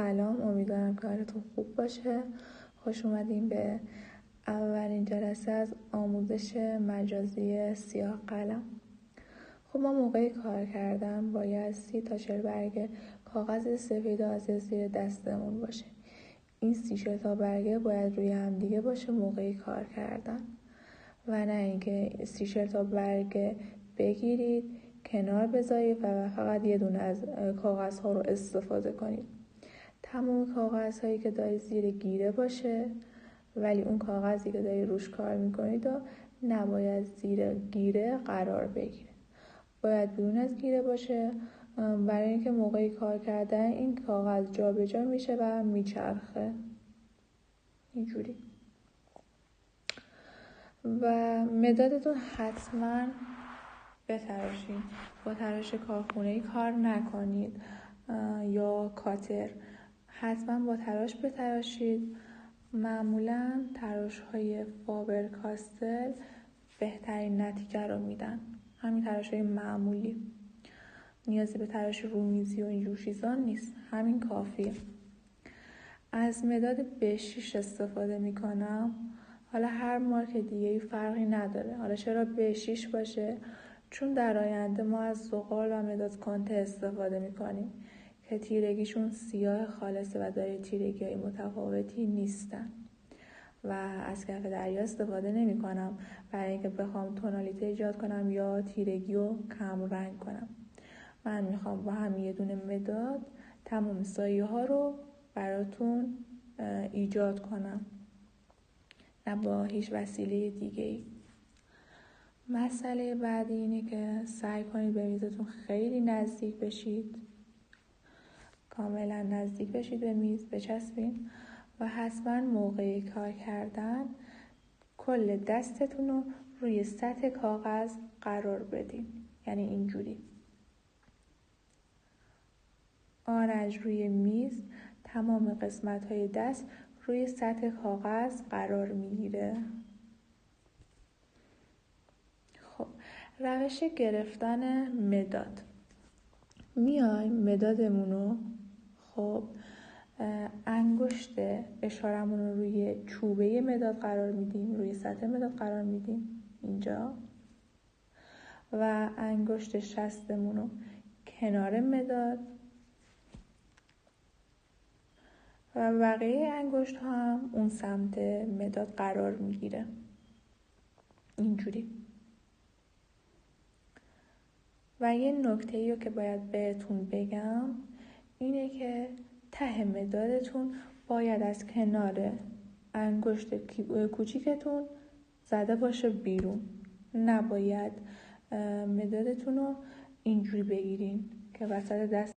سلام، امیدوارم که حالتون خوب باشه. خوش اومدیم به اولین جلسه از آموزش مجازی سیاه قلم. خب ما موقع کار کردن باید 30 تا 40 برگه کاغذ سفید از زیر دستمون باشه. این 30 تا برگه باید روی هم دیگه باشه موقع کار کردن و نه اینکه 30 تا برگه بگیرید کنار بذارید و فقط یه دونه از کاغذ ها رو استفاده کنید. تمام کاغذ هایی که دارید زیر گیره باشه، ولی اون کاغذی که دارید روش کار میکنید نباید زیر گیره قرار بگیره، باید بیرون از گیره باشه، برای اینکه موقع کار کردن این کاغذ جا به جا میشه و میچرخه اینجوری. و مدادتون حتما بتراشید، با تراش کارخونه‌ای کار نکنید یا کاتر، حتما با تراش بتراشید. معمولا تراش های فابر کاستل بهترین نتیجه رو میدن، همین تراش های معمولی، نیازی به تراش رومیزی و اینجور چیزا نیست، همین کافیه. از مداد B6 استفاده میکنم، حالا هر مارک دیگه فرقی نداره. حالا چرا B6 باشه؟ چون در آینده ما از زغال و مداد کنته استفاده میکنیم که تیرگیشون سیاه خالصه و داره تیرگی های متفاوتی نیستن و از کف دریا استفاده نمی کنم برای اینکه بخوام تونالیته ایجاد کنم یا تیرگی رو کم رنگ کنم. من میخوام با همین یه دونه مداد تمام سایه ها رو براتون ایجاد کنم، نه با هیچ وسیله دیگه ای. مسئله بعدی اینه که سعی کنید به میزتون خیلی نزدیک بشید، کاملا نزدیک بشید به میز، بچسبین و حتما موقع کار کردن کل دستتون رو روی سطح کاغذ قرار بدین، یعنی اینجوری. آرنج روی میز، تمام قسمت‌های دست روی سطح کاغذ قرار میگیره. خب روش گرفتن مداد، میایم مدادمون رو خب انگشت اشارمون رو روی چوبه مداد قرار میدیم، روی سطح مداد قرار میدیم اینجا، و انگشت شستمون رو کنار مداد و بقیه انگشت ها هم اون سمت مداد قرار میگیره اینجوری. و یه نکته‌ای رو که باید بهتون بگم اینه که ته مدادتون باید از کنار انگشت کوچیکتون زده باشه بیرون، نباید مدادتون رو اینجوری بگیرین که وسط دست